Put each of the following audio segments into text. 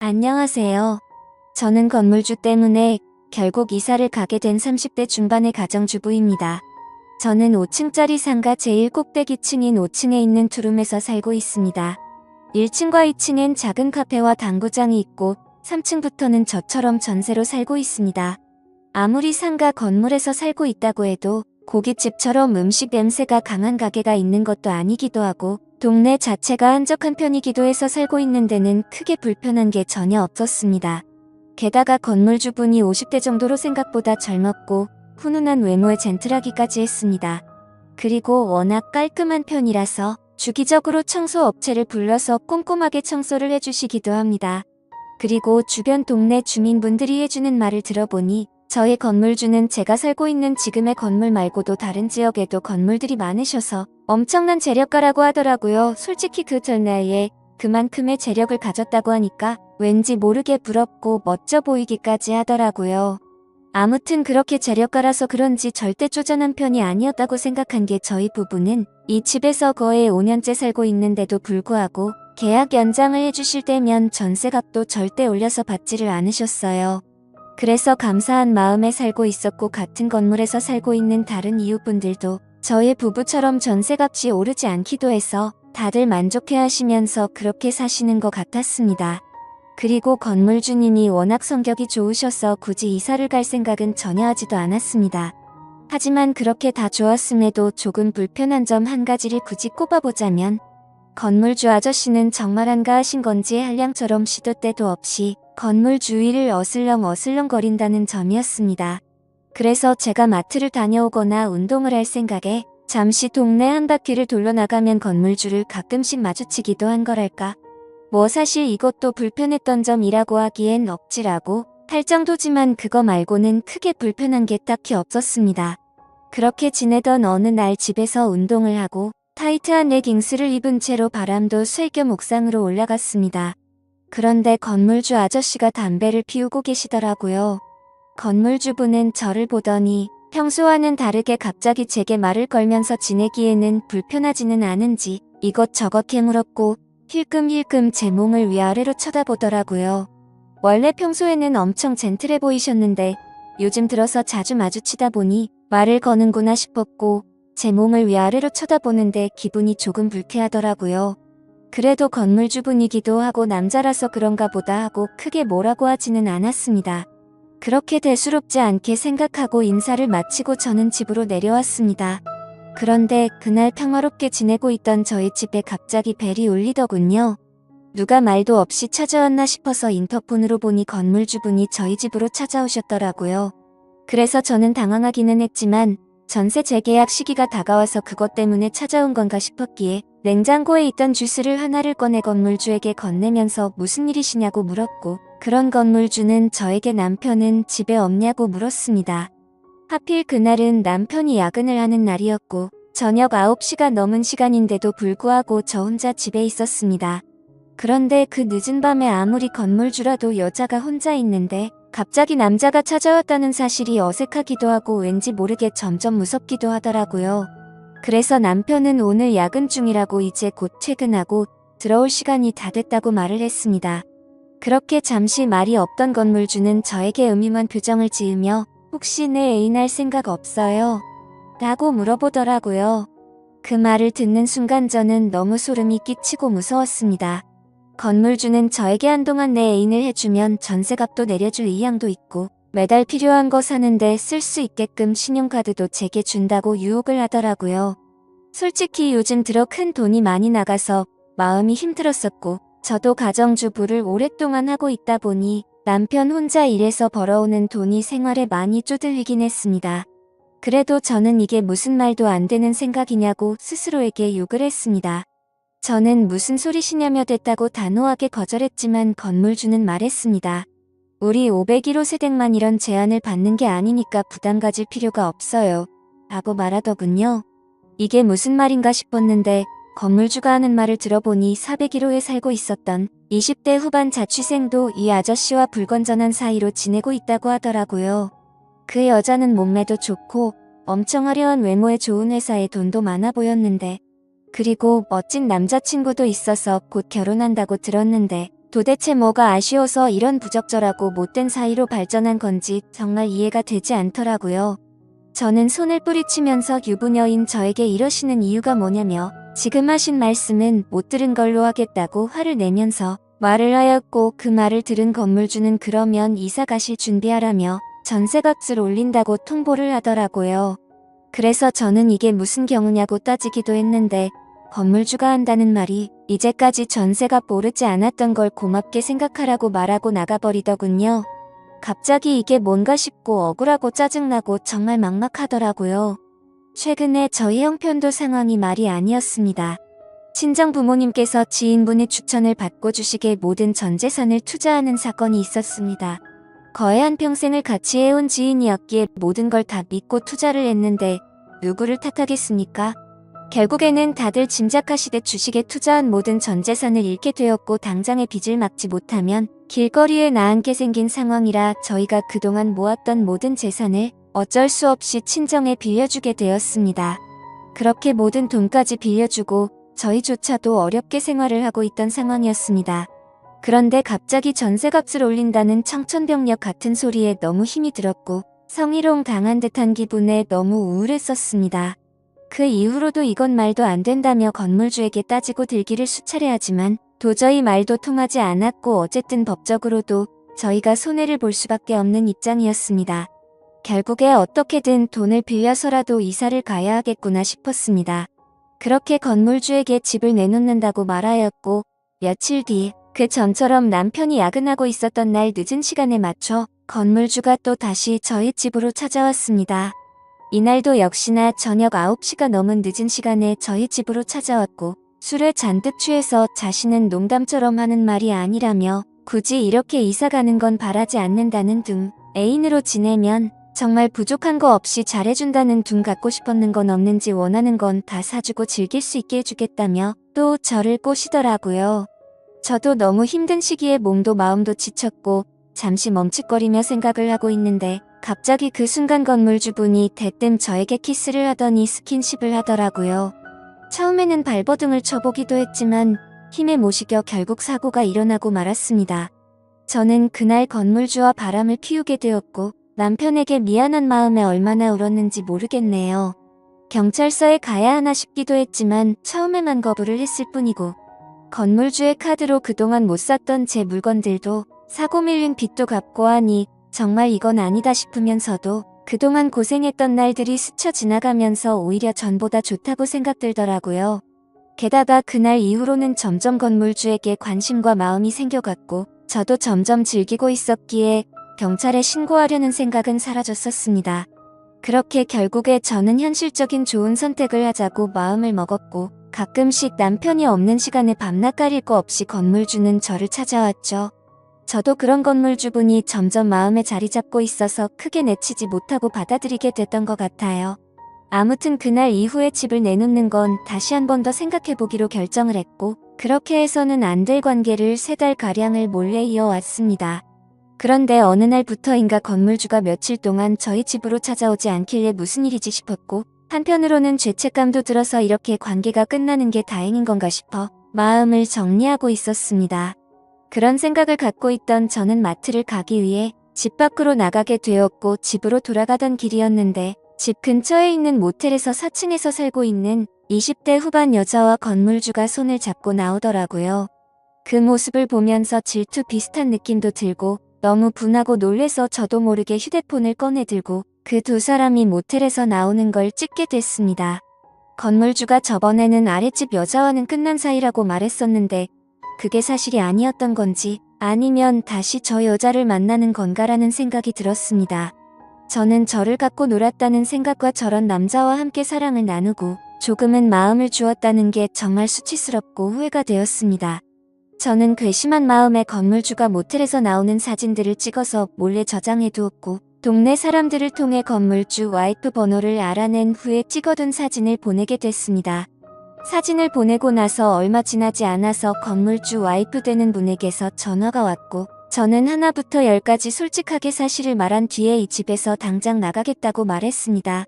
안녕하세요. 저는 건물주 때문에 결국 이사를 가게 된 30대 중반의 가정주부입니다. 저는 5층짜리 상가 제일 꼭대기층인 5층에 있는 투룸에서 살고 있습니다. 1층과 2층엔 작은 카페와 당구장이 있고 3층부터는 저처럼 전세로 살고 있습니다. 아무리 상가 건물에서 살고 있다고 해도 고깃집처럼 음식 냄새가 강한 가게가 있는 것도 아니기도 하고 동네 자체가 한적한 편이기도 해서 살고 있는 데는 크게 불편한 게 전혀 없었습니다. 게다가 건물주분이 50대 정도로 생각보다 젊었고 훈훈한 외모에 젠틀하기까지 했습니다. 그리고 워낙 깔끔한 편이라서 주기적으로 청소업체를 불러서 꼼꼼하게 청소를 해주시기도 합니다. 그리고 주변 동네 주민분들이 해주는 말을 들어보니 저희 건물주는 제가 살고 있는 지금의 건물 말고도 다른 지역에도 건물들이 많으셔서 엄청난 재력가라고 하더라고요. 솔직히 그 전 나이에 그만큼의 재력을 가졌다고 하니까 왠지 모르게 부럽고 멋져 보이기까지 하더라고요. 아무튼 그렇게 재력가라서 그런지 절대 쪼잔한 편이 아니었다고 생각한 게 저희 부부는 이 집에서 거의 5년째 살고 있는데도 불구하고 계약 연장을 해주실 때면 전세값도 절대 올려서 받지를 않으셨어요. 그래서 감사한 마음에 살고 있었고 같은 건물에서 살고 있는 다른 이웃분들도 저희 부부처럼 전세값이 오르지 않기도 해서 다들 만족해 하시면서 그렇게 사시는 것 같았습니다. 그리고 건물 주인이 워낙 성격이 좋으셔서 굳이 이사를 갈 생각은 전혀 하지도 않았습니다. 하지만 그렇게 다 좋았음에도 조금 불편한 점 한 가지를 굳이 꼽아보자면 건물주 아저씨는 정말 한가하신 건지 한량처럼 시도 때도 없이 건물 주위를 어슬렁어슬렁 거린다는 점이었습니다. 그래서 제가 마트를 다녀오거나 운동을 할 생각에 잠시 동네 한 바퀴를 돌려나가면 건물주를 가끔씩 마주치기도 한 거랄까. 뭐 사실 이것도 불편했던 점이라고 하기엔 억지라고 할 정도지만 그거 말고는 크게 불편한 게 딱히 없었습니다. 그렇게 지내던 어느 날 집에서 운동을 하고 타이트한 레깅스를 입은 채로 바람도 쐴 겸 옥상으로 올라갔습니다. 그런데 건물주 아저씨가 담배를 피우고 계시더라고요. 건물주분은 저를 보더니 평소와는 다르게 갑자기 제게 말을 걸면서 지내기에는 불편하지는 않은지 이것저것 캐물었고 힐끔힐끔 제 몸을 위아래로 쳐다보더라고요. 원래 평소에는 엄청 젠틀해 보이셨는데 요즘 들어서 자주 마주치다 보니 말을 거는구나 싶었고 제 몸을 위아래로 쳐다보는데 기분이 조금 불쾌하더라고요. 그래도 건물주분이기도 하고 남자라서 그런가 보다 하고 크게 뭐라고 하지는 않았습니다. 그렇게 대수롭지 않게 생각하고 인사를 마치고 저는 집으로 내려왔습니다. 그런데 그날 평화롭게 지내고 있던 저희 집에 갑자기 벨이 울리더군요. 누가 말도 없이 찾아왔나 싶어서 인터폰으로 보니 건물주분이 저희 집으로 찾아오셨더라고요. 그래서 저는 당황하기는 했지만 전세 재계약 시기가 다가와서 그것 때문에 찾아온 건가 싶었기에 냉장고에 있던 주스를 하나를 꺼내 건물주에게 건네면서 무슨 일이시냐고 물었고 그런 건물주는 저에게 남편은 집에 없냐고 물었습니다. 하필 그날은 남편이 야근을 하는 날이었고 저녁 9시가 넘은 시간인데도 불구하고 저 혼자 집에 있었습니다. 그런데 그 늦은 밤에 아무리 건물주라도 여자가 혼자 있는데 갑자기 남자가 찾아왔다는 사실이 어색하기도 하고 왠지 모르게 점점 무섭기도 하더라고요. 그래서 남편은 오늘 야근 중이라고 이제 곧 퇴근하고 들어올 시간이 다 됐다고 말을 했습니다. 그렇게 잠시 말이 없던 건물주는 저에게 음흉한 표정을 지으며 혹시 내 애인 할 생각 없어요? 라고 물어보더라고요. 그 말을 듣는 순간 저는 너무 소름이 끼치고 무서웠습니다. 건물주는 저에게 한동안 내 애인을 해주면 전세값도 내려줄 의향도 있고 매달 필요한 거 사는데 쓸 수 있게끔 신용카드도 제게 준다고 유혹을 하더라고요. 솔직히 요즘 들어 큰 돈이 많이 나가서 마음이 힘들었었고 저도 가정주부를 오랫동안 하고 있다 보니 남편 혼자 일해서 벌어오는 돈이 생활에 많이 쪼들리긴 했습니다. 그래도 저는 이게 무슨 말도 안 되는 생각이냐고 스스로에게 욕을 했습니다. 저는 무슨 소리시냐며 됐다고 단호하게 거절했지만 건물주는 말했습니다. 우리 501호 세댁만 이런 제안을 받는 게 아니니까 부담 가질 필요가 없어요. 라고 말하더군요. 이게 무슨 말인가 싶었는데 건물주가 하는 말을 들어보니 401호에 살고 있었던 20대 후반 자취생도 이 아저씨와 불건전한 사이로 지내고 있다고 하더라고요. 그 여자는 몸매도 좋고 엄청 화려한 외모에 좋은 회사에 돈도 많아 보였는데 그리고 멋진 남자친구도 있어서 곧 결혼한다고 들었는데 도대체 뭐가 아쉬워서 이런 부적절하고 못된 사이로 발전한 건지 정말 이해가 되지 않더라고요. 저는 손을 뿌리치면서 유부녀인 저에게 이러시는 이유가 뭐냐며 지금 하신 말씀은 못 들은 걸로 하겠다고 화를 내면서 말을 하였고, 그 말을 들은 건물주는 그러면 이사 가실 준비하라며 전세값을 올린다고 통보를 하더라고요. 그래서 저는 이게 무슨 경우냐고 따지기도 했는데 건물주가 한다는 말이 이제까지 전세가 오르지 않았던 걸 고맙게 생각하라고 말하고 나가버리더군요. 갑자기 이게 뭔가 싶고 억울하고 짜증나고 정말 막막하더라고요. 최근에 저희 형편도 상황이 말이 아니었습니다. 친정 부모님께서 지인분의 추천을 받고 주식에 모든 전 재산을 투자하는 사건이 있었습니다. 거의 한평생을 같이 해온 지인이었기에 모든 걸 다 믿고 투자를 했는데 누구를 탓하겠습니까? 결국에는 다들 짐작하시듯 주식에 투자한 모든 전 재산을 잃게 되었고, 당장의 빚을 막지 못하면 길거리에 나앉게 생긴 상황이라 저희가 그동안 모았던 모든 재산을 어쩔 수 없이 친정에 빌려주게 되었습니다. 그렇게 모든 돈까지 빌려주고 저희조차도 어렵게 생활을 하고 있던 상황이었습니다. 그런데 갑자기 전세값을 올린다는 청천벽력 같은 소리에 너무 힘이 들었고 성희롱 당한 듯한 기분에 너무 우울했었습니다. 그 이후로도 이건 말도 안 된다며 건물주에게 따지고 들기를 수차례 하지만 도저히 말도 통하지 않았고, 어쨌든 법적으로도 저희가 손해를 볼 수밖에 없는 입장이었습니다. 결국에 어떻게든 돈을 빌려서라도 이사를 가야 하겠구나 싶었습니다. 그렇게 건물주에게 집을 내놓는다고 말하였고, 며칠 뒤 그 전처럼 남편이 야근하고 있었던 날 늦은 시간에 맞춰 건물주가 또 다시 저희 집으로 찾아왔습니다. 이날도 역시나 저녁 9시가 넘은 늦은 시간에 저희 집으로 찾아왔고, 술에 잔뜩 취해서 자신은 농담처럼 하는 말이 아니라며 굳이 이렇게 이사 가는 건 바라지 않는다는 둥, 애인으로 지내면 정말 부족한 거 없이 잘해준다는 둥, 갖고 싶었는 건 없는지 원하는 건 다 사주고 즐길 수 있게 해주겠다며 또 저를 꼬시더라고요. 저도 너무 힘든 시기에 몸도 마음도 지쳤고 잠시 멈칫거리며 생각을 하고 있는데 갑자기 그 순간 건물주분이 대뜸 저에게 키스를 하더니 스킨십을 하더라고요. 처음에는 발버둥을 쳐보기도 했지만 힘에 못 이겨 결국 사고가 일어나고 말았습니다. 저는 그날 건물주와 바람을 피우게 되었고 남편에게 미안한 마음에 얼마나 울었는지 모르겠네요. 경찰서에 가야 하나 싶기도 했지만 처음에만 거부를 했을 뿐이고, 건물주의 카드로 그동안 못 샀던 제 물건들도 사고 밀린 빚도 갚고 하니 정말 이건 아니다 싶으면서도 그동안 고생했던 날들이 스쳐 지나가면서 오히려 전보다 좋다고 생각들더라고요. 게다가 그날 이후로는 점점 건물주에게 관심과 마음이 생겨갔고 저도 점점 즐기고 있었기에 경찰에 신고하려는 생각은 사라졌었습니다. 그렇게 결국에 저는 현실적인 좋은 선택을 하자고 마음을 먹었고, 가끔씩 남편이 없는 시간에 밤낮 가릴 거 없이 건물주는 저를 찾아왔죠. 저도 그런 건물주분이 점점 마음에 자리 잡고 있어서 크게 내치지 못하고 받아들이게 됐던 것 같아요. 아무튼 그날 이후에 집을 내놓는 건 다시 한 번 더 생각해보기로 결정을 했고, 그렇게 해서는 안 될 관계를 3달가량을 몰래 이어왔습니다. 그런데 어느 날부터인가 건물주가 며칠 동안 저희 집으로 찾아오지 않길래 무슨 일이지 싶었고, 한편으로는 죄책감도 들어서 이렇게 관계가 끝나는 게 다행인 건가 싶어 마음을 정리하고 있었습니다. 그런 생각을 갖고 있던 저는 마트를 가기 위해 집 밖으로 나가게 되었고, 집으로 돌아가던 길이었는데 집 근처에 있는 모텔에서 4층에서 살고 있는 20대 후반 여자와 건물주가 손을 잡고 나오더라고요. 그 모습을 보면서 질투 비슷한 느낌도 들고 너무 분하고 놀래서 저도 모르게 휴대폰을 꺼내 들고 그 두 사람이 모텔에서 나오는 걸 찍게 됐습니다. 건물주가 저번에는 아랫집 여자와는 끝난 사이라고 말했었는데 그게 사실이 아니었던 건지 아니면 다시 저 여자를 만나는 건가라는 생각이 들었습니다. 저는 저를 갖고 놀았다는 생각과 저런 남자와 함께 사랑을 나누고 조금은 마음을 주었다는 게 정말 수치스럽고 후회가 되었습니다. 저는 괘씸한 마음에 건물주가 모텔에서 나오는 사진들을 찍어서 몰래 저장해 두었고, 동네 사람들을 통해 건물주 와이프 번호를 알아낸 후에 찍어둔 사진을 보내게 됐습니다. 사진을 보내고 나서 얼마 지나지 않아서 건물주 와이프 되는 분에게서 전화가 왔고, 저는 하나부터 10까지 솔직하게 사실을 말한 뒤에 이 집에서 당장 나가겠다고 말했습니다.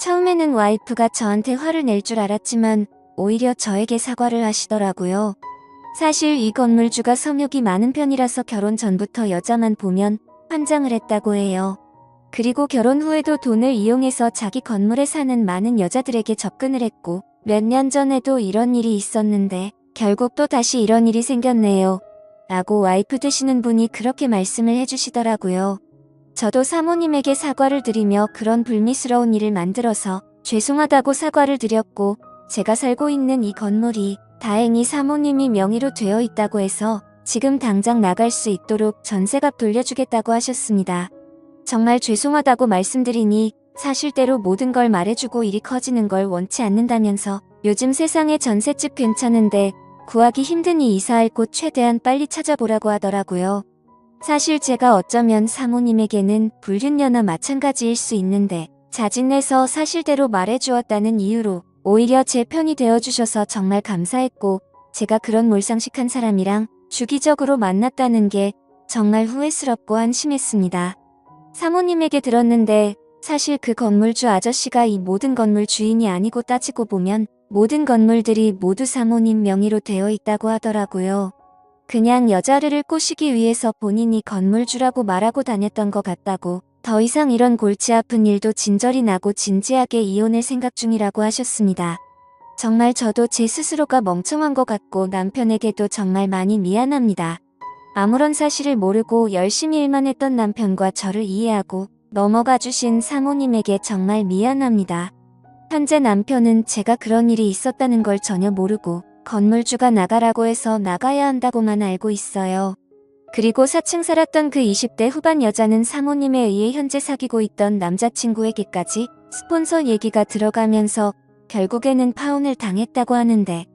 처음에는 와이프가 저한테 화를 낼 줄 알았지만 오히려 저에게 사과를 하시더라고요. 사실 이 건물주가 성욕이 많은 편이라서 결혼 전부터 여자만 보면 환장을 했다고 해요. 그리고 결혼 후에도 돈을 이용해서 자기 건물에 사는 많은 여자들에게 접근을 했고 몇 년 전에도 이런 일이 있었는데 결국 또 다시 이런 일이 생겼네요. 라고 와이프 되시는 분이 그렇게 말씀을 해주시더라고요. 저도 사모님에게 사과를 드리며 그런 불미스러운 일을 만들어서 죄송하다고 사과를 드렸고 제가 살고 있는 이 건물이 다행히 사모님이 명의로 되어 있다고 해서 지금 당장 나갈 수 있도록 전세값 돌려주겠다고 하셨습니다. 정말 죄송하다고 말씀드리니 사실대로 모든 걸 말해주고 일이 커지는 걸 원치 않는다면서 요즘 세상에 전셋집 괜찮은데 구하기 힘드니 이사할 곳 최대한 빨리 찾아보라고 하더라고요. 사실 제가 어쩌면 사모님에게는 불륜녀나 마찬가지일 수 있는데 자진해서 사실대로 말해주었다는 이유로 오히려 제 편이 되어주셔서 정말 감사했고 제가 그런 몰상식한 사람이랑 주기적으로 만났다는 게 정말 후회스럽고 한심했습니다. 사모님에게 들었는데 사실 그 건물주 아저씨가 이 모든 건물 주인이 아니고 따지고 보면 모든 건물들이 모두 사모님 명의로 되어 있다고 하더라고요. 그냥 여자를 꼬시기 위해서 본인이 건물주라고 말하고 다녔던 것 같다고 더 이상 이런 골치 아픈 일도 진절이 나고 진지하게 이혼을 생각 중이라고 하셨습니다. 정말 저도 제 스스로가 멍청한 것 같고 남편에게도 정말 많이 미안합니다. 아무런 사실을 모르고 열심히 일만 했던 남편과 저를 이해하고 넘어가 주신 사모님에게 정말 미안합니다. 현재 남편은 제가 그런 일이 있었다는 걸 전혀 모르고 건물주가 나가라고 해서 나가야 한다고만 알고 있어요. 그리고 4층 살았던 그 20대 후반 여자는 사모님에 의해 현재 사귀고 있던 남자친구에게까지 스폰서 얘기가 들어가면서 결국에는 파혼을 당했다고 하는데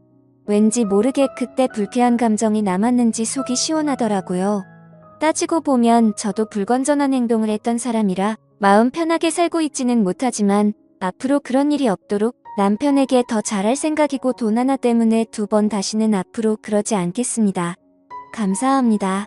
왠지 모르게 그때 불쾌한 감정이 남았는지 속이 시원하더라고요. 따지고 보면 저도 불건전한 행동을 했던 사람이라 마음 편하게 살고 있지는 못하지만 앞으로 그런 일이 없도록 남편에게 더 잘할 생각이고 돈 하나 때문에 두 번 다시는 앞으로 그러지 않겠습니다. 감사합니다.